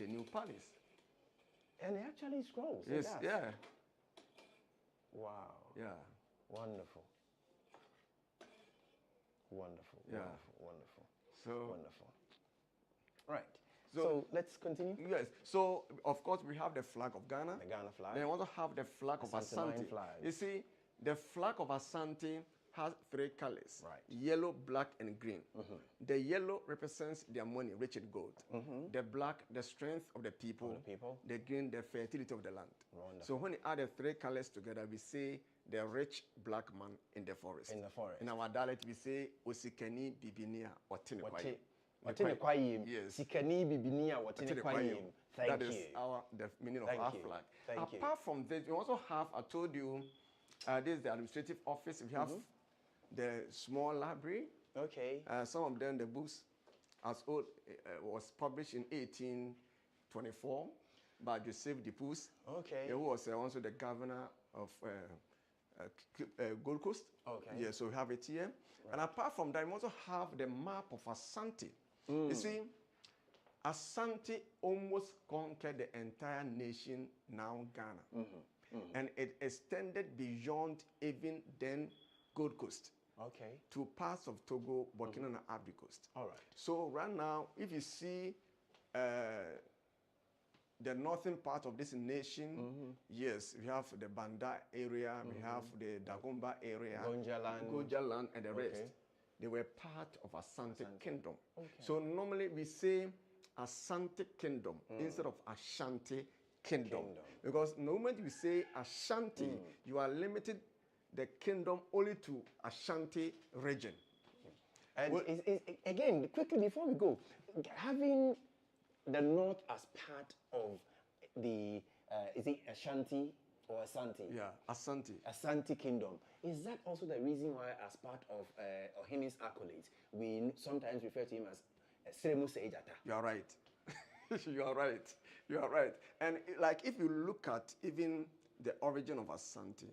the new palace. And it actually scrolls. Yes, It does. yeah. Wow. Yeah. Wonderful. Wonderful. Yeah. Wonderful. Wonderful. So Wonderful. Right. So let's continue. Yes. So of course we have the flag of Ghana. The Ghana flag. Then we also have the flag of Asante Asante. flag. You see, the flag of Asante has 3 colors: Right. yellow, black, and green. The yellow represents their money, rich in gold. The black, the strength of the people. The green, the fertility of the land. Wonderful. So when you add the 3 colors together, we say the rich black man in the forest. In the forest. In our dialect, we say osikani bibinia otini kwaye. Yes. Sikani bibinia watene kwayim. That is the meaning of our flag. Apart from this, we also have, I told you, this is the administrative office. We have the small library. Okay. Some of them, the books, as old, was published in 1824 by Joseph Dupus. Okay. He was also the governor of Gold Coast. Okay. Yeah, so we have it here. Right. And apart from that, we also have the map of Asante. You see, Asante almost conquered the entire nation, now Ghana. And it extended beyond even then Gold Coast. Okay. To parts of Togo, Burkina, and Ivory Coast. All right. So right now, if you see the northern part of this nation, yes, we have the Banda area, we have the Dagomba area, Gonja land, and the rest. They were part of Asante Kingdom. Okay. So normally we say Asante Kingdom instead of Ashanti Kingdom. Because the moment you say Ashanti, you are limited the kingdom only to Ashanti region. And again, quickly before we go, having the north as part of the, is it Ashanti or Asante? Yeah, Asante. Asante Kingdom. Is that also the reason why, as part of Ohini's accolades, we sometimes refer to him as Seremu Sejata? You are right. You are right. You are right. And like if you look at even the origin of Asante,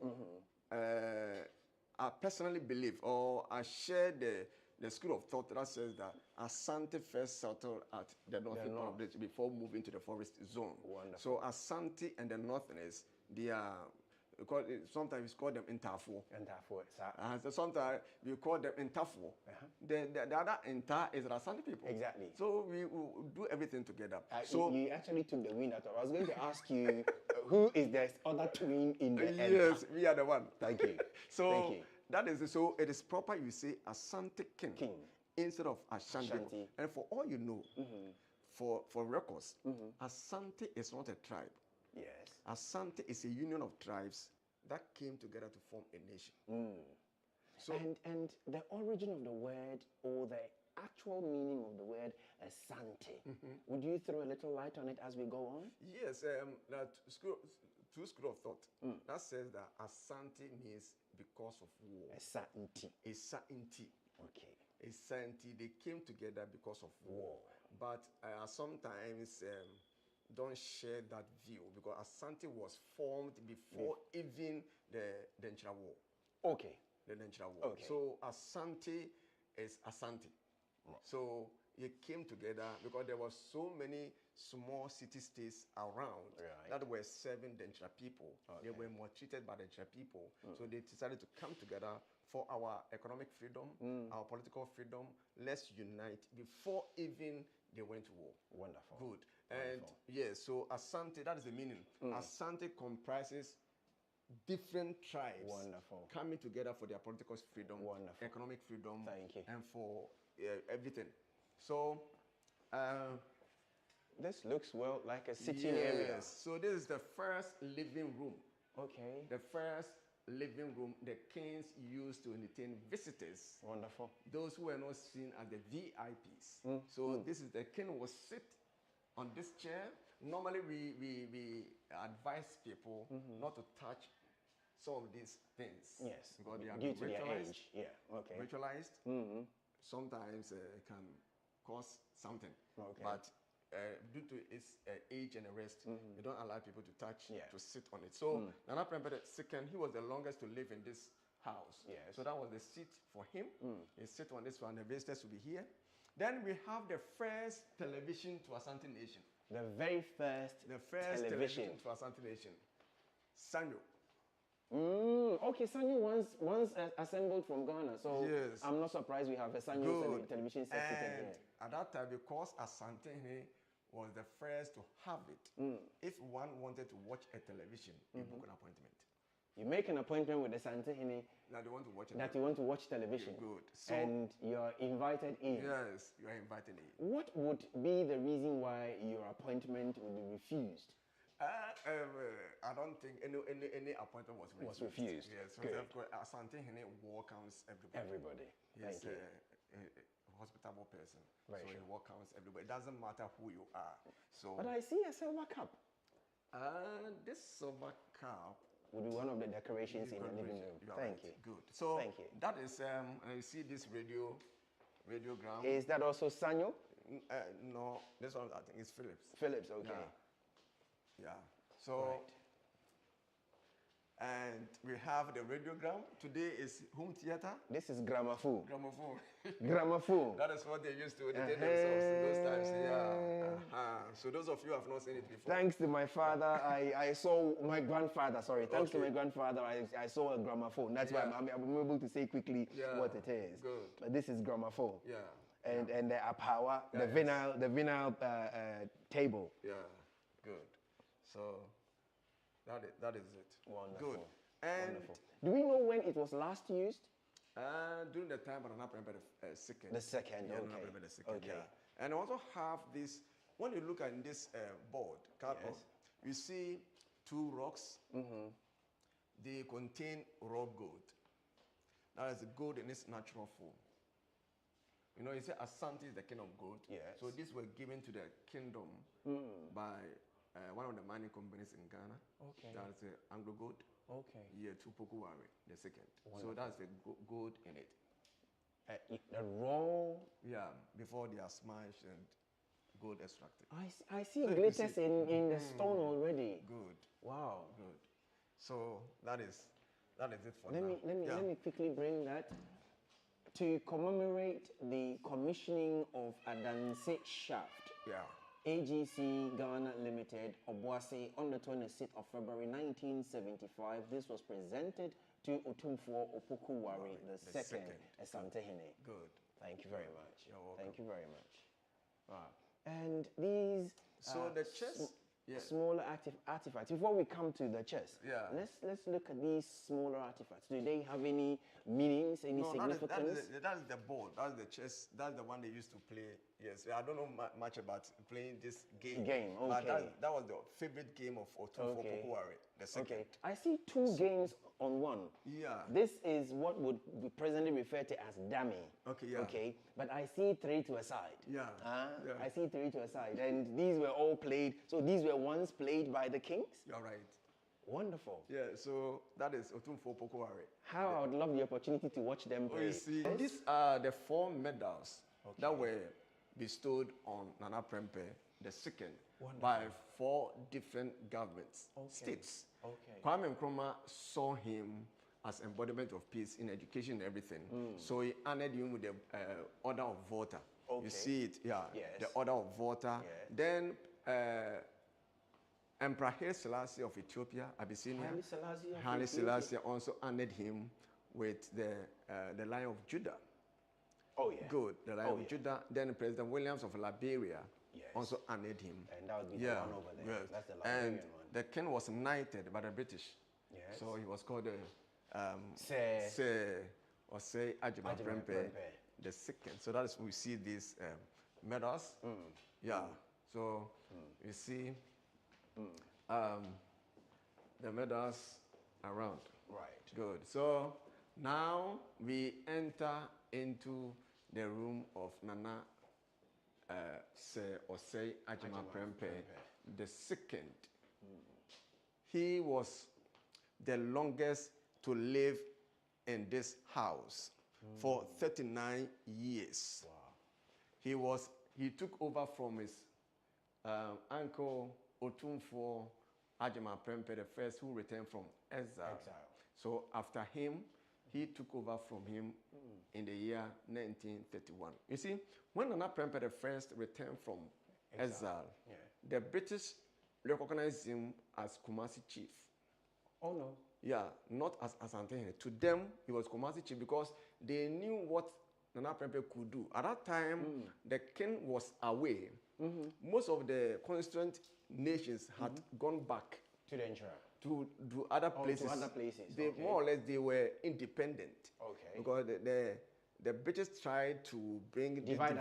I personally believe, or I share the school of thought that says that Asante first settled at the northern part of the before moving to the forest zone. Wonderful. So Asante and the northerners, they are, sometimes we call them Intafo. So sometimes we call them Intafo. The other Inta is the Asante people. Exactly. So we will do everything together. So you actually took the wind out of. I was going to ask you, who is the other twin in the Yes, we are the one. Thank you. So thank you. That is so. It is proper you say Asante King instead of Ashanti. And for all you know, for records, Asante is not a tribe. Yes. Asante is a union of tribes that came together to form a nation. So and the origin of the word, or the actual meaning of the word Asante, would you throw a little light on it as we go on? Yes, that two school of thought that says that Asante means because of war. Asante. Asante. Okay. Asante, they came together because of war. But sometimes don't share that view, because Asante was formed before even the Nchira War. Okay. The Nchira War. Okay. So Asante is Asante. So it came together because there were so many small city-states around that were serving the Nchira people. They were more treated by the Nchira people. So they decided to come together for our economic freedom, our political freedom. Let's unite before even they went to war. Wonderful. Good. And yes, so Asante, that is the meaning. Asante comprises different tribes coming together for their political freedom, economic freedom, and for everything. So this looks well like a sitting area. So this is the first living room. Okay. The first living room the kings used to entertain visitors. Wonderful. Those who were not seen as the VIPs. So this is the king will sit on this chair. Normally we advise people not to touch some of these things. Yes. Because they are due to ritualized. their age. Yeah. Okay. Ritualized. Sometimes it can cause something. Okay. But due to its age and the rest, you don't allow people to touch, to sit on it. So Nana Prempeh II, he was the longest to live in this house. Yes. So that was the seat for him. He sit on this one, the visitors will be here. Then we have the first television to Asante Nation. The very first television to Asante Nation. Sanyo. Okay, Sanyo once assembled from Ghana, so yes. I'm not surprised we have a Sanyo television set here. At that time, because Asante was the first to have it, if one wanted to watch a television, you book an appointment. You make an appointment with the Asante that you want to watch you want to watch television. Good. So, and you're invited in. Yes, you are invited in. What would be the reason why your appointment would be refused? I don't think any appointment was refused. Yes, so Asante welcomes everybody. Yes, He's a hospitable person. Very so sure. He welcomes everybody. It doesn't matter who you are. So. But I see a silver cup. This silver cup would be one of the decorations in the living room. Thank you. Good. So thank you. That is you see this radiogram. Is that also Sanyo? No, this one I think is Philips. Philips, okay. Yeah. So, and we have the radiogram. Today is home theater. This is gramophone. Gramophone. Gramophone. That is what they used to entertain themselves in those times. Yeah. So those of you who have not seen it before. Thanks to my father, I saw my grandfather. Sorry, thanks to my grandfather, I saw a gramophone. That's why I'm able to say quickly what it is. Good. But this is gramophone. Yeah. And the apawa, the vinyl table. Yeah. Good. So that is it. Wonderful. Good. And wonderful. Do we know when it was last used? During the time, but I'm not remember the second. The second, yeah, okay. The second, okay. Yeah. And I also have this. When you look at this board, you see two rocks. They contain raw gold. That is the gold in its natural form. You know, you say Asante is the king of gold. Yes. So these were given to the kingdom by one of the mining companies in Ghana. Okay. That's the Anglo Gold. Okay. Yeah, Tupoku Wari, the second. Wonderful. So that's the gold in it. The raw. Yeah, before they are smashed and gold extracted. I see glitters in the stone already. Good. Wow. Good. So that is it for now. Let me quickly bring that. To commemorate the commissioning of Adanse Shaft. Yeah. AGC Ghana Limited, Obuasi, on the 26th of February 1975. This was presented to Otumfuo Opoku Wari the second, Asante Hene. Good. Thank you very much. You're welcome. Thank you very much. Wow. And these the chess, smaller artifacts. Before we come to the chess, let's look at these smaller artifacts. Do they have any meanings, any significance? That is the board. That's the chess. That's the one they used to play. Yes, I don't know much about playing this game. Okay. But that was the favorite game of Otumfuo Opoku Wari, the second. Okay. I see two games on one. Yeah. This is what would be presently referred to as dummy. Okay, yeah. Okay. But I see three to a side. Yeah. I see three to a side. And these were all played. So these were once played by the kings? You're right. Wonderful. Yeah, so that is Otumfuo Opoku Wari. How I would love the opportunity to watch them play. You see, these are the 4 medals that were bestowed on Nana Prempeh the second by 4 different governments, states. Okay. Kwame Nkrumah saw him as embodiment of peace in education and everything. So he honored him with the Order of Volta. You see it, Yes. the Order of Volta. Yes. Then Emperor Haile Selassie of Ethiopia, Abyssinia, Haile Selassie also honored him with the Lion of Judah. Oh, yeah. Good. The Lion of Judah. Then President Williams of Liberia also honored him. And that would be the one over there. Yes. That's the Liberian and one. the king was knighted by the British. Yes. So he was called Sir Ajima Prempeh the second. So that is we see these medals. Yeah. So you see the medals around. Right. Good. So now we enter into the room of Nana Osei Ajima Prempeh the second. He was the longest to live in this house for 39 years. Wow. He took over from his uncle Otumfuo Ajima Prempeh the first, who returned from exile. So after him, he took over from him in the year 1931. You see, when Nana Prempeh the first returned from exile, the British recognized him as Kumasi chief. Oh no. Yeah, not as Asante Hene. To them, he was Kumasi chief because they knew what Nana Prempeh could do. At that time, the king was away. Most of the constituent nations had gone back to the emperor. To do other places. To other places. They more or less they were independent. Okay. Because the British tried to bring divide.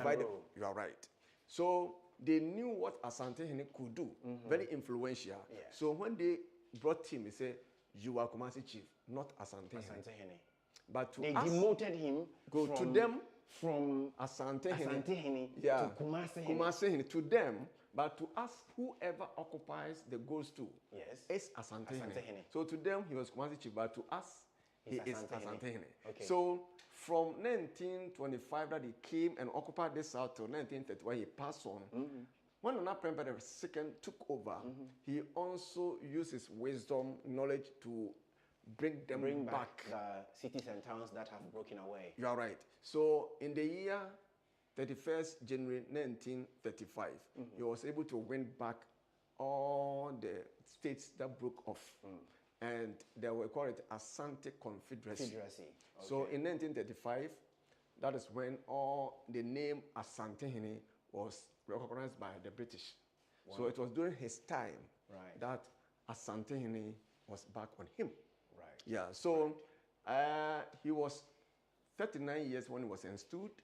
You are right. So they knew what Asante Hene could do. Very influential. Yeah. So when they brought him, they said, "You are Kumasi chief, not Asante Hene." But they demoted him from Asante Hene yeah, to Kumasi Hene. To them, but to us, whoever occupies the gold stool is Asante Hene. So to them, he was Kumasi chief, but to us, he is Asante Hene. Okay. So from 1925 that he came and occupied this south till 1931, he passed on. When Nana Prempeh II took over, he also used his wisdom, knowledge to bring back the cities and towns that have broken away. You are right. So in the year 31st January 1935, he was able to win back all the states that broke off. And they were called it Asante Confederacy. Okay. So in 1935, that is when all the name Asante Hene was recognized by the British. Wow. So it was during his time that Asante Hene was back on him. Right. Yeah. So he was 39 years when he was installed.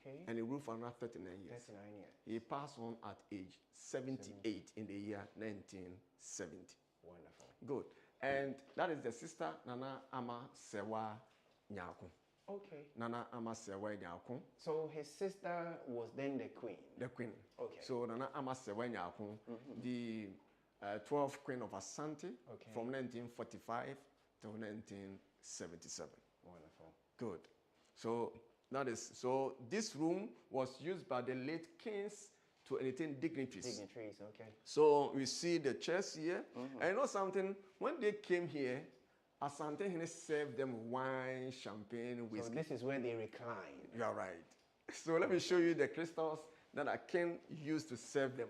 Okay. And he ruled for another 39 years. 39 years. He passed on at age 78 in the year 1970. Wonderful. Good. And that is the sister Nana Ama Sewa Nyako. Okay. Nana Ama Sewa Nyako. So his sister was then the queen. The queen. Okay. So Nana Ama Sewa Nyako, the 12th queen of Asante from 1945 to 1977. Wonderful. Good. So that is this room was used by the late kings to entertain dignitaries. Dignitaries, okay. So we see the chairs here. And you know something? When they came here, Asante Hene served them wine, champagne, whiskey. So this is where they recline. You are right. So let me show you the crystals that a king used to serve them.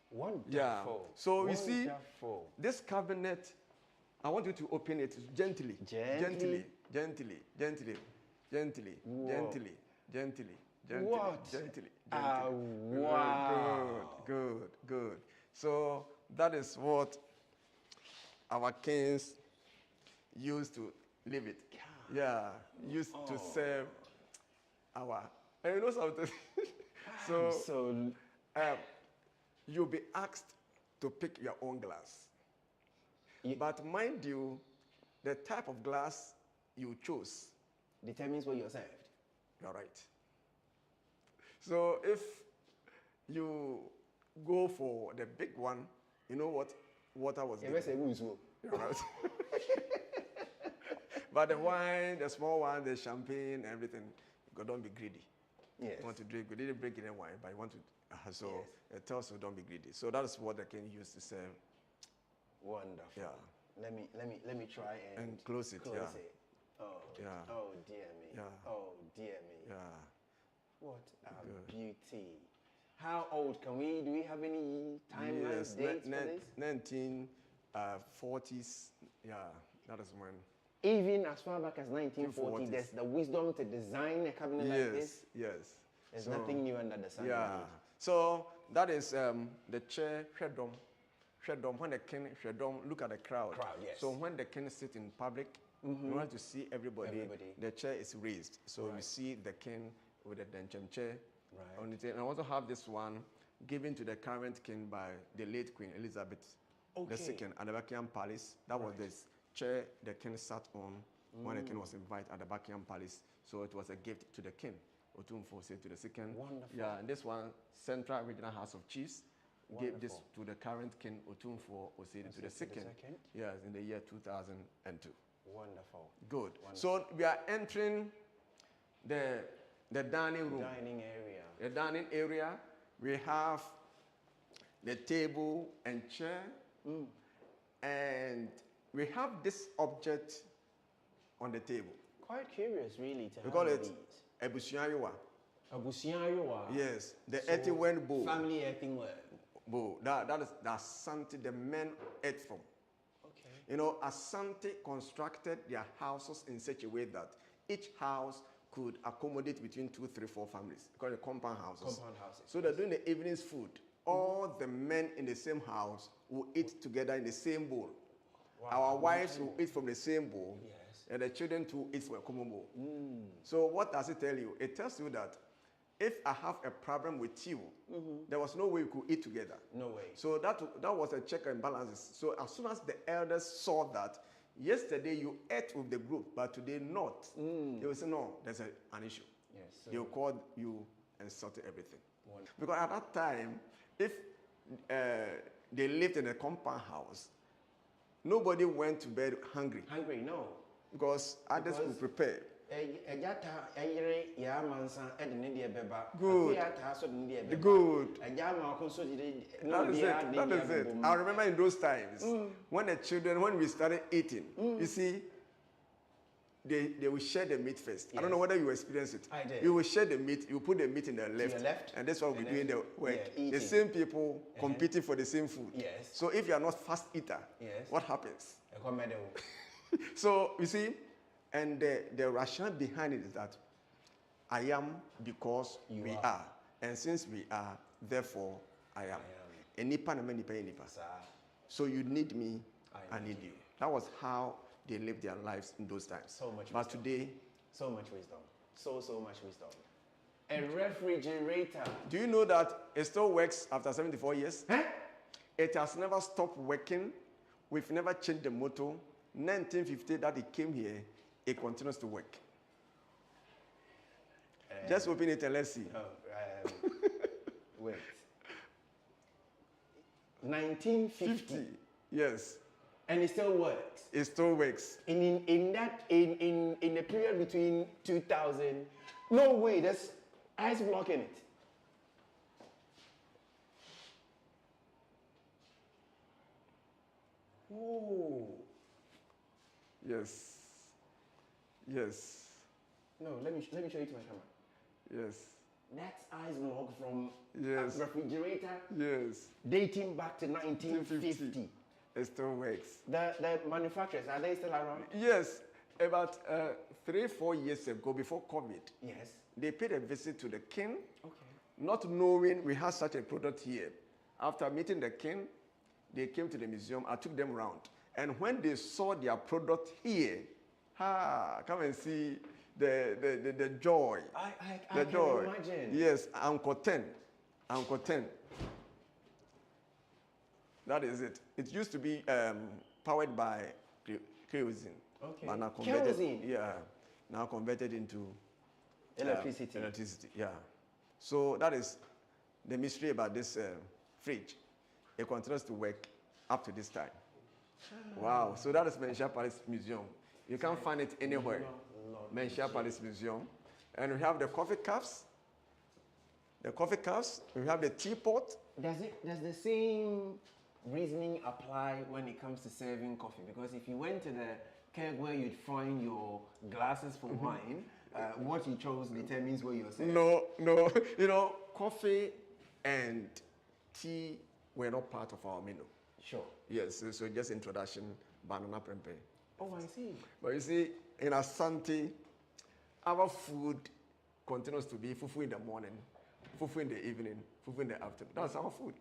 Wonderful. Yeah. So you see this cabinet. I want you to open it gently. Gently. What? Gently. Wow. Good. So that is what our kings used to live it. Yeah, used to serve our. And you know something? So you'll be asked to pick your own glass. But mind you, the type of glass you chose determines what you're served. You're right. So if you go for the big one, you know what water was given. You're right. But the wine, the small one, the champagne, everything, don't be greedy. Yes. You want to drink, you didn't drink any wine, but you want to, it tells you don't be greedy. So that is what the king used to serve. Wonderful. Yeah. Let me try and close it. Close Yeah. it. Oh. Yeah. Oh dear me. Yeah. Oh dear me. Yeah. What a beauty. How old can we? Do we have any timelines, dates for this? 1940s. Yeah, that is when. Even as far back as 1940, there's the wisdom to design a cabinet like this. Yes. There's nothing new under the sun. Yeah. So that is the chair Shredom. When the king Shredom, look at the crowd. Yes. So when the king sits in public, you want to see everybody. The chair is raised. So you see the king with the Denchem chair on it. And I also have this one given to the current king by the late Queen Elizabeth II at the Buckingham Palace. That was the chair the king sat on when the king was invited at the Buckingham Palace. So it was a gift to the king. Otumfo said to the second. Wonderful. Yeah, and this one, Central Regional House of Chiefs, gave this to the current king Otumfo Osei to the second. Yes, in the year 2002. Wonderful. Good. Wonderful. So we are entering the dining room. Dining area. The dining area. We have the table and chair. And we have this object on the table. Quite curious, really, to we call it these. Ebusianyowa. Ebusianyowa. Yes, the earthenware bowl. Family earthenware. bowl. That is the Asante the men ate from. Okay. You know, Asante constructed their houses in such a way that each house could accommodate between 2, 3, 4 families. Called the compound houses. Compound houses. So they're doing the evening's food. All the men in the same house will eat together in the same bowl. Wow. Our wives will eat from the same bowl. Yes. And the children too eat from a common bowl. So what does it tell you? It tells you that if I have a problem with you, there was no way we could eat together. No way. So that was a check and balances. So as soon as the elders saw that, yesterday you ate with the group, but today not, they will say, no, there's an issue. Yes. So They will call you and sort everything. Wonderful. Because at that time, if they lived in a compound house, nobody went to bed hungry. Hungry, no. Because others could prepare. Good. Good. That is it. That is it. I remember in those times, when we started eating, you see, they will share the meat first. Yes. I don't know whether you experience it. I did. You will share the meat, you put the meat in the left, and that's what we're doing the work. Yeah, the same people competing for the same food. Yes. So if you are not fast eater, what happens? So you see, and the rationale behind it is that I am because we are. And since we are, therefore I am. So you need me, I need you. That was how they lived their lives in those times. So much but wisdom. Today, so much wisdom. So much wisdom. A refrigerator. Do you know that it still works after 74 years? Huh? It has never stopped working. We've never changed the motto. 1950 that it came here, it continues to work. Just open it and let's see. Wait. 1950. Yes. And it still works. It still works. In the period between 2000, no way, there's ice block in it. Oh. Yes. Yes. No, let me show you to my camera. Yes. That's ice block from a refrigerator. Yes. Dating back to 1950. It still works. The manufacturers, are they still around? Yes. About 3-4 years ago, before COVID, yes, they paid a visit to the king, okay, not knowing we had such a product here. After meeting the king, they came to the museum. I took them around. And when they saw their product here, come and see the joy. I can imagine. Yes, Uncle 10. That is it. It used to be powered by kerosene. Okay. But now kerosene? Yeah. Now converted into electricity. Electricity, yeah. So that is the mystery about this fridge. It continues to work up to this time. Wow. So that is Menchia Palace Museum. You can't find it anywhere. Menchia Palace Museum. And we have the coffee cups. We have the teapot. Does the same reasoning apply when it comes to serving coffee? Because if you went to the keg where you'd find your glasses for wine, what you chose determines where you're serving. No. You know, coffee and tea were not part of our menu. Sure. Yes, so just introduction, banana prempe. Oh, I see. But you see, in Asante, our food continues to be fufu in the morning, fufu in the evening, fufu in the afternoon. That's our food.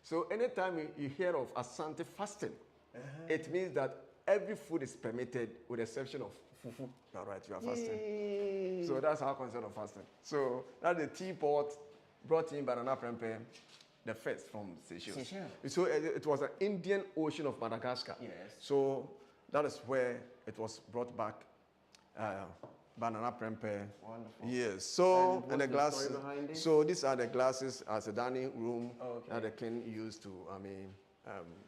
So anytime you hear of Asante fasting, it means that every food is permitted with the exception of fufu. All right, you are fasting. Yay. So that's our concept of fasting. So that's the teapot brought in banana prempe, the first from Seychelles. So it was an Indian Ocean of Madagascar. Yes. So that is where it was brought back. Banana prempe. Wonderful. Yes. So and the glasses. So these are the glasses as a dining room that the king used to,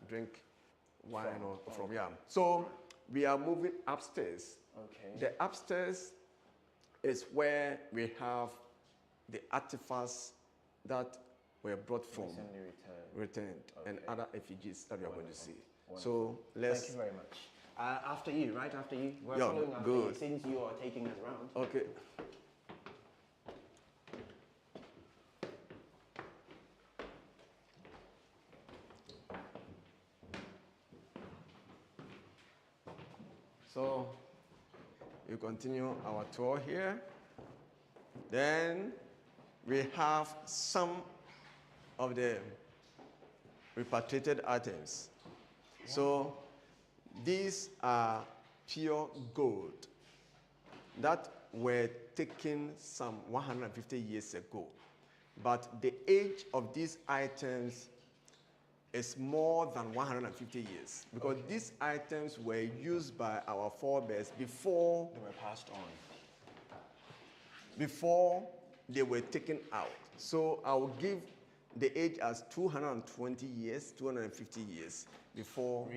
drink wine from. Yeah. So we are moving upstairs. Okay. The upstairs is where we have the artifacts that were brought from, returned, and other effigies that we are going to see. Wonderful. So let's. Thank you very much. After you, right after you. We're yeah, following after good. you since you are taking us around. Okay. So we continue our tour here. Then we have some of the repatriated items. So these are pure gold that were taken some 150 years ago. But the age of these items is more than 150 years because these items were used by our forebears before they were passed on. Before they were taken out. So I will give the age as 220 years, 250 years before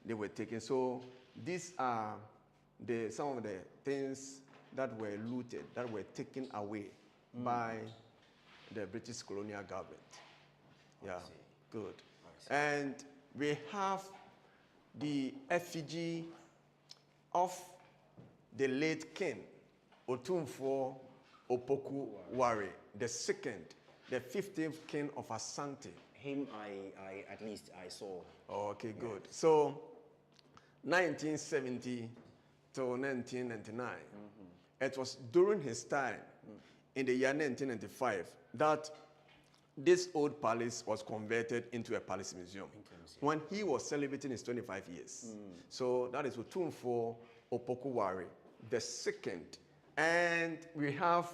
they were taken. So these are some of the things that were looted, that were taken away by the British colonial government. Yeah, good. And we have the effigy of the late king, Otumfuo Opoku Ware, the second, the 15th king of Asante. Him, I at least I saw. Okay, good. So, 1970 to 1999. It was during his time, in the year 1995, that this old palace was converted into a palace museum when he was celebrating his 25 years. So that is Otumfuo Opoku Ware, the second. And we have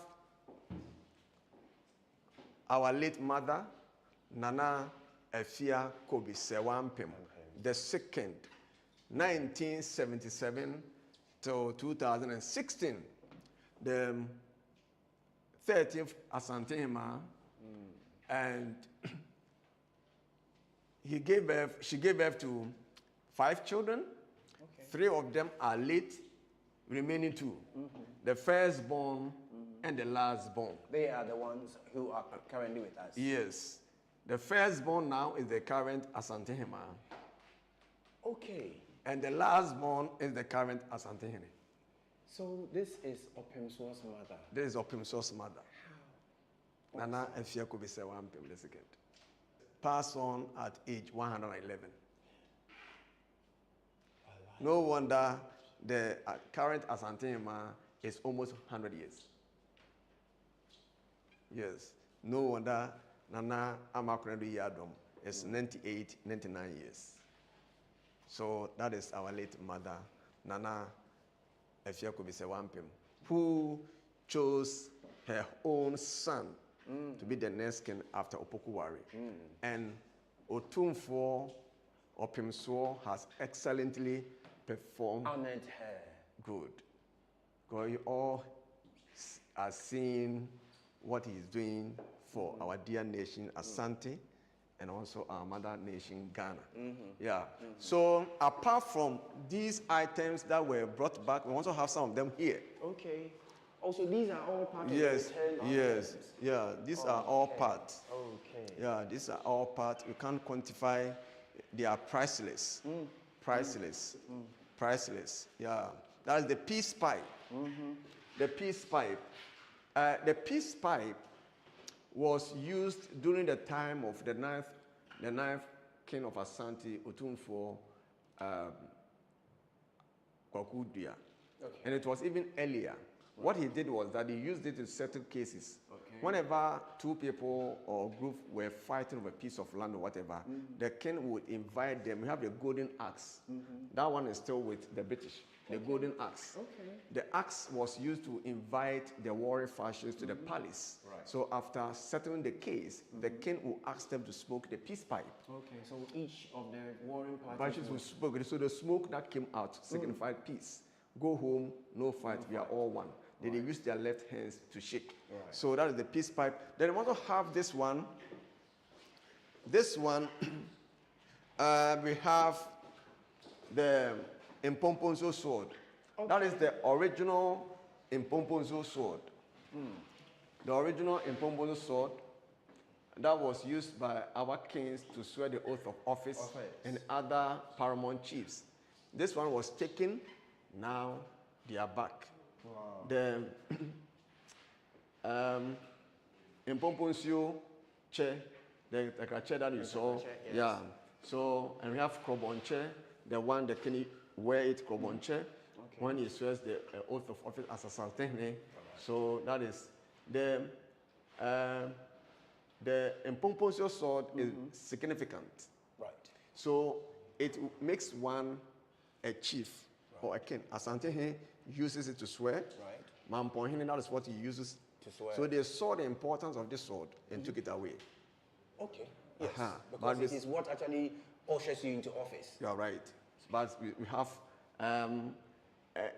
our late mother, Nana Efia Kobi Sewampem, the second, 1977 to 2016. The 13th Asantehima, and she gave birth to 5 children. 3 of them are late, remaining 2. The firstborn and the lastborn. They are the ones who are currently with us. Yes. The firstborn now is the current Asantehima. Okay. And the lastborn is the current Asantehene. So this is Opimsuo's mother. This is Opimsuo's mother. Nana Efia Kobi Sewampem the second. Passed on at age 111. No wonder the current Asantehima is almost 100 years. Yes. No wonder Nana Amakredu Yadom is 98, 99 years. So that is our late mother, Nana Efia Kobi Sewampem, who chose her own son to be the next king after Opoku Ware. And Otumfuo Opimsuo has excellently performed. Honored her. Good. Because you all are seeing what he's doing for our dear nation, Asante, and also our mother nation, Ghana. Yeah. So apart from these items that were brought back, we also have some of them here. Okay. Also, these are all part of the Yes. return Yes. items. Yeah. These are all part. Okay. Yeah. These are all part. You can't quantify. They are priceless. Priceless. Priceless. Yeah. That's the peace pipe. The peace pipe. The peace pipe was used during the time of the ninth king of Asante, Otumfuo Kwaku Dua. And it was even earlier. What he did was that he used it in certain cases. Whenever 2 people or group were fighting over a piece of land or whatever, the king would invite them. We have the golden axe. That one is still with the British. The golden axe. The axe was used to invite the warring factions to the palace. So after settling the case, the king will ask them to smoke the peace pipe. Okay, so each of the warring Parties will smoke. So the smoke that came out signified peace. Go home, no fight, we are all one. They use their left hands to shake. So that is the peace pipe. Then we want to have this one. This one, we have the Impomponzo sword. That is the original Impomponzo sword. The original Impomponzo sword that was used by our kings to swear the oath of office and other paramount chiefs. This one was taken, now they are back. The Impomponzo chair, the chair that you saw, yeah. So, and we have Krobon chair, the one the king wear it, Krobonche, when he swears the oath of office as Asante. So that is the Mpomposio sword is significant. Right. So it makes one a chief or a king. Asante uses it to swear. Right. Mampohene, that is what he uses to swear. So they saw the importance of this sword and took it away. Okay. Yes. Because it is what actually ushers you into office. You are right. But we have,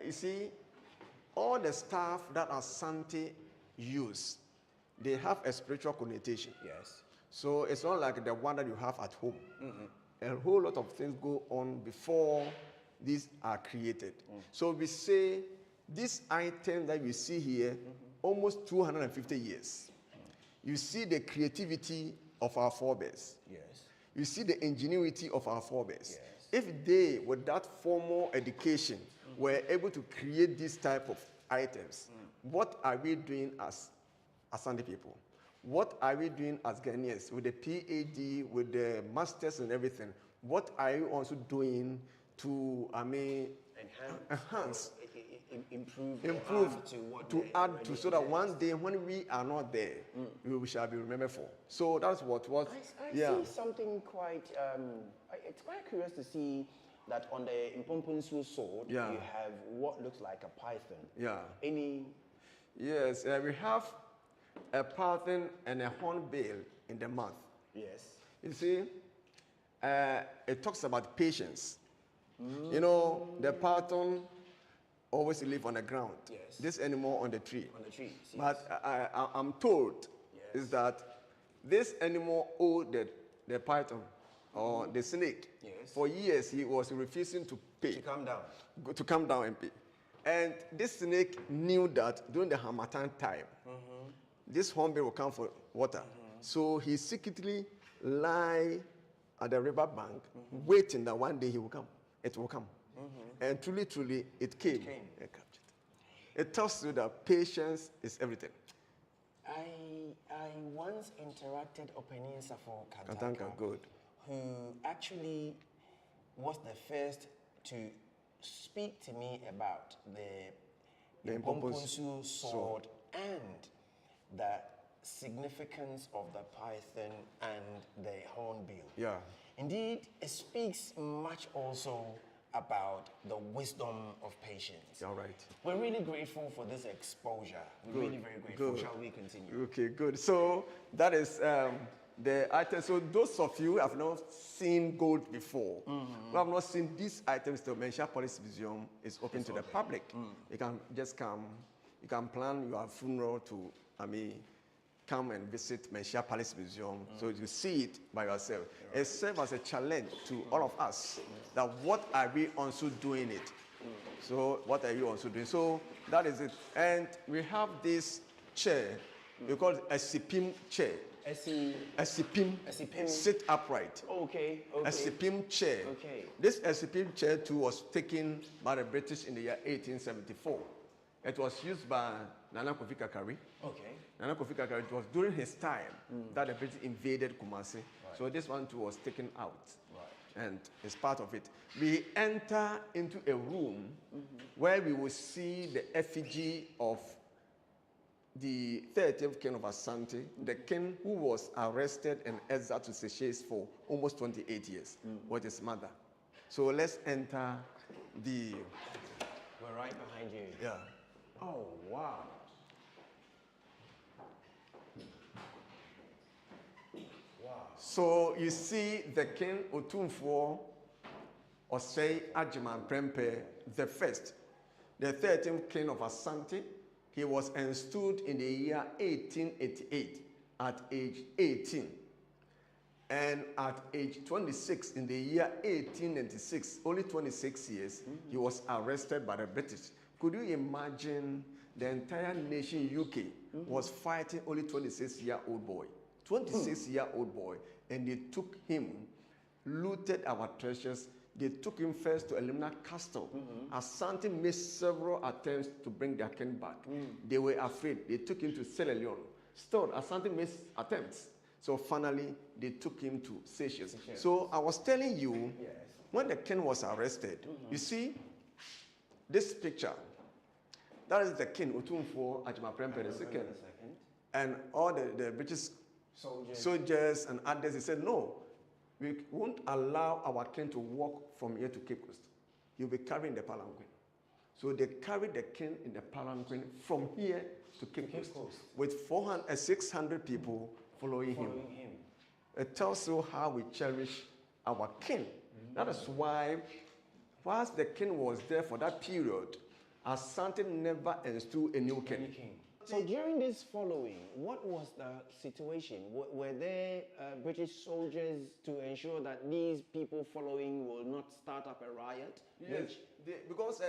you see, all the stuff that Asante use, they have a spiritual connotation. Yes. So it's not like the one that you have at home. A whole lot of things go on before these are created. So we say this item that we see here, almost 250 years. You see the creativity of our forebears. Yes. You see the ingenuity of our forebears. Yes. If they, with that formal education, were able to create this type of items, what are we doing as Asante people? What are we doing as Ghanaians with the PhD, with the masters and everything? What are you also doing to, enhance, improve, to add to, so that one day when we are not there, we shall be remembered for. So that's what was. I see something quite. It's quite curious to see that on the Mpomponsu sword, you have what looks like a python. Yeah. Any? Yes, we have a python and a hornbill in the mouth. Yes. You see, it talks about patience. You know, the python always live on the ground. Yes. This animal on the tree. On the tree. Yes. But I'm told is that this animal owed the python or the snake. Yes. For years, he was refusing to pay. To come down. To come down and pay. And this snake knew that during the Harmattan time, this hornbill will come for water. So he secretly lie at the river bank, waiting that one day he will come. It will come. And truly, it came. And captured. It tells you that patience is everything. I once interacted Openi Safo Katanka, good. Who actually was the first to speak to me about the Mpomponsu sword and the significance of the python and the hornbill. Yeah. Indeed, it speaks much also about the wisdom of patience. All right. We're really grateful for this exposure. We're really very grateful. Good. Shall we continue? Okay, good. So that is the item. So those of you who have not seen gold before, who have not seen these items, the Menchia Police Museum is open to the public. You can just come. You can plan your funeral to, come and visit Menchia Palace Museum so you see it by yourself. It serves as a challenge to all of us that what are we also doing it? So what are you also doing? So that is it. And we have this chair, we call it a Sipim chair. A Sipim. Sit upright. Okay. A Sipim chair. Okay. This Sipim chair too was taken by the British in the year 1874. It was used by Nana Kofi Kakari. Okay. Nana Kofi Kakari, it was during his time that the British invaded Kumasi. Right. So this one too was taken out. Right. And it's part of it. We enter into a room where we will see the effigy of the 30th king of Asante, the king who was arrested and exiled to Seychelles for almost 28 years with his mother. So let's enter the... We're right behind you. Yeah. Oh, wow. Wow. So you see the king Otumfuo Osei Ajiman Prempe the first, the 13th king of Asante. He was installed in the year 1888 at age 18. And at age 26 in the year 1896, only 26 years, he was arrested by the British. Could you imagine the entire nation UK was fighting only 26-year-old boy, 26-year-old boy, and they took him, looted our treasures. They took him first to Elimina Castle. Asante made several attempts to bring their king back. They were afraid. They took him to Sierra Leone. Still, Asante made attempts. So finally, they took him to Seychelles. So I was telling you, when the king was arrested, you see this picture. That is the king, Otumfuo Agyemaprempeh II. And all the British soldiers and others, they said, no, we won't allow our king to walk from here to Cape Coast. He'll be carrying the palanquin. So they carried the king in the palanquin from here to Cape Coast with 600 people following him. It tells you how we cherish our king. That is why, whilst the king was there for that period, Asante never installed a new king. So during this following, what was the situation? Were there British soldiers to ensure that these people following will not start up a riot? Yes, because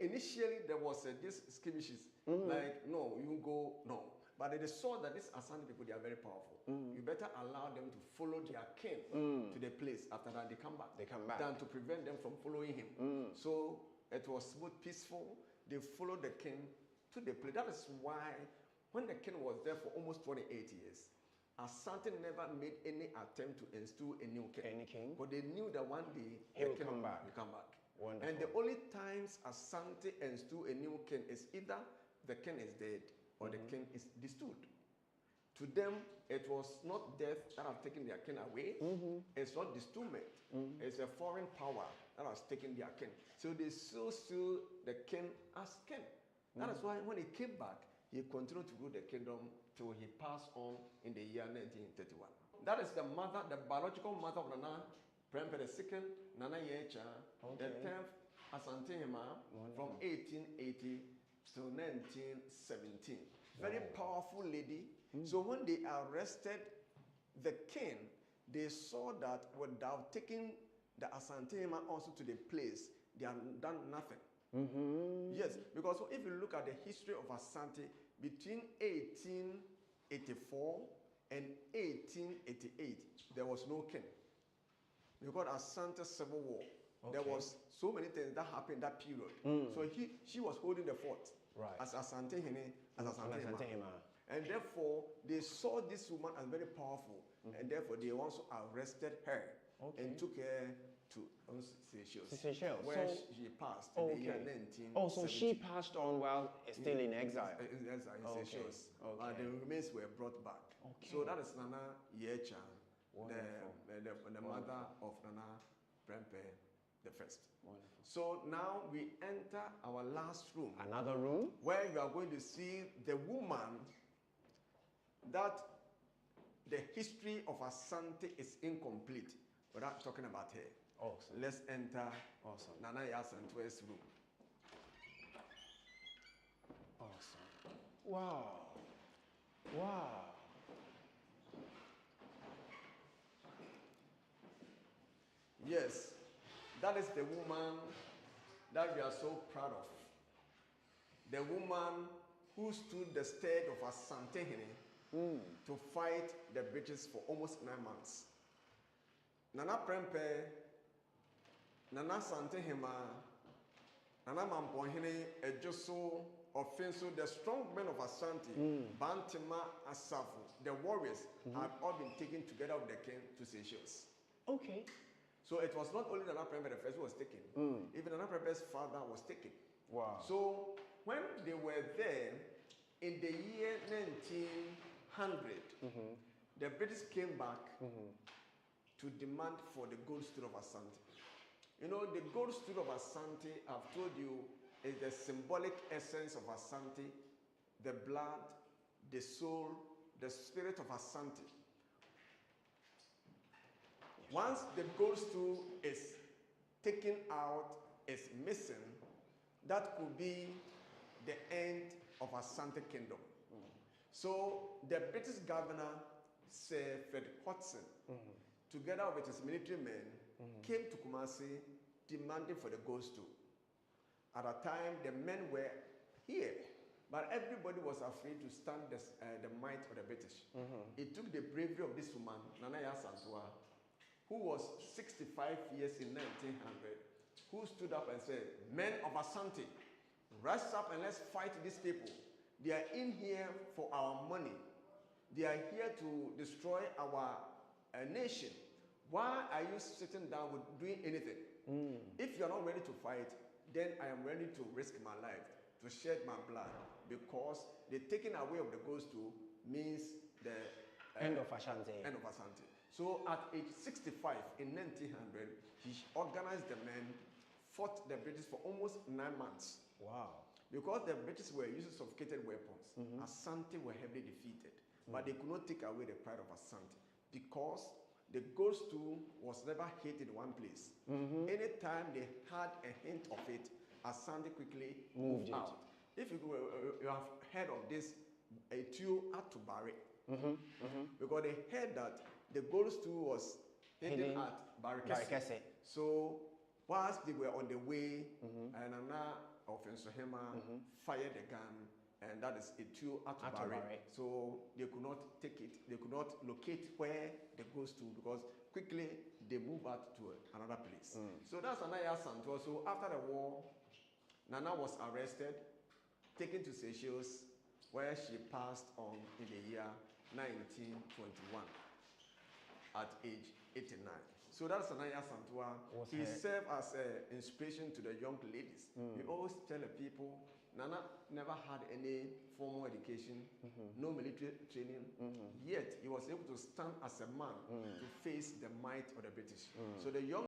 initially there was this skirmishes, like, no, you go, no. But they saw that these Asante people, they are very powerful. You better allow them to follow their king to the place. After that, they come back. Than to prevent them from following him. So it was smooth, peaceful. They followed the king to the place. That is why when the king was there for almost 28 years, Asante never made any attempt to install a new king. But they knew that one day he will come back. Wonderful. And the only times Asante install a new king is either the king is dead or the king is destood. To them, it was not death that has taken their king away. It's not destillment. It's a foreign power that has taken their king. So they still the king as king. That is why when he came back, he continued to rule the kingdom till he passed on in the year 1931. That is the mother, the biological mother of Nana Prempeh II, Nana Yecha, the 10th Asante Hema from 1880 to 1917. Very powerful lady. So when they arrested the king, they saw that without taking the Asante Hema also to the place, they have done nothing. Yes, because if you look at the history of Asante, between 1884 and 1888, there was no king. Because Asante Civil War, there was so many things that happened that period. So she was holding the fort as Asante Hene, as Asante Hema. And therefore, they saw this woman as very powerful, and therefore they also arrested her and took her to Seychelles, where she passed in the year 1970. Oh, so she passed on while still in exile? In exile in Seychelles. The remains were brought back. So that is Nana Yecha, the mother of Nana Prempeh the First. So now we enter our last room. Another room? Where you are going to see the woman that the history of Asante is incomplete without talking about her. Awesome. Let's enter Nana Yasantue's room. Awesome. Wow. Wow. Yes, that is the woman that we are so proud of. The woman who stood the stead of Asante Hene to fight the British for almost 9 months. Nana Prempeh, Nana Asante Hema, Nana Mampohene, Ejoso, Offenso, the strong men of Asante, Bantima, Asafu, the warriors have all been taken together with the king to Seychelles. Okay. So it was not only Nana Prempeh the First who was taken, even Nana Prempeh's father was taken. Wow. So when they were there, in the year 1900, the British came back to demand for the gold stool of Asante. You know, the gold stool of Asante, I've told you, is the symbolic essence of Asante, the blood, the soul, the spirit of Asante. Once the gold stool is taken out, is missing, that could be the end of Asante Kingdom. So the British governor, Sir Fred Hudson, together with his military men, came to Kumasi demanding for the gold stool. At a time, the men were here, but everybody was afraid to stand the might of the British. It took the bravery of this woman, Nana Yasantua, who was 65 years in 1900, who stood up and said, "Men of Asante, rise up and let's fight these people. They are in here for our money. They are here to destroy our nation. why are you sitting down with doing anything? If you're not ready to fight, then I am ready to risk my life, to shed my blood, because the taking away of the ghost tool means the end of Ashanti. End of Ashanti. So at age 65 in 1900, he organized the men, fought the British for almost 9 months. Wow. Because the British were using sophisticated weapons, Asante were heavily defeated. But they could not take away the pride of Asante, because the ghost tool was never hid in one place. Anytime they had a hint of it, Asante quickly moved out. If you have heard of this, a tool at Tubare, because they heard that the ghost tool was hidden at Barikese. So whilst they were on the way, and Nana of Nsohema fired the gun, and that is a tool at Tubare. So they could not take it, they could not locate where the ghost tool, because quickly they moved out to another place. So that's Anaya Santua. So after the war, Nana was arrested, taken to Seychelles, where she passed on in the year 1921 at age 89. So that's Anaya Santua. He served as an inspiration to the young ladies. We always tell the people, Nana never had any formal education, no military training, yet he was able to stand as a man to face the might of the British. So the young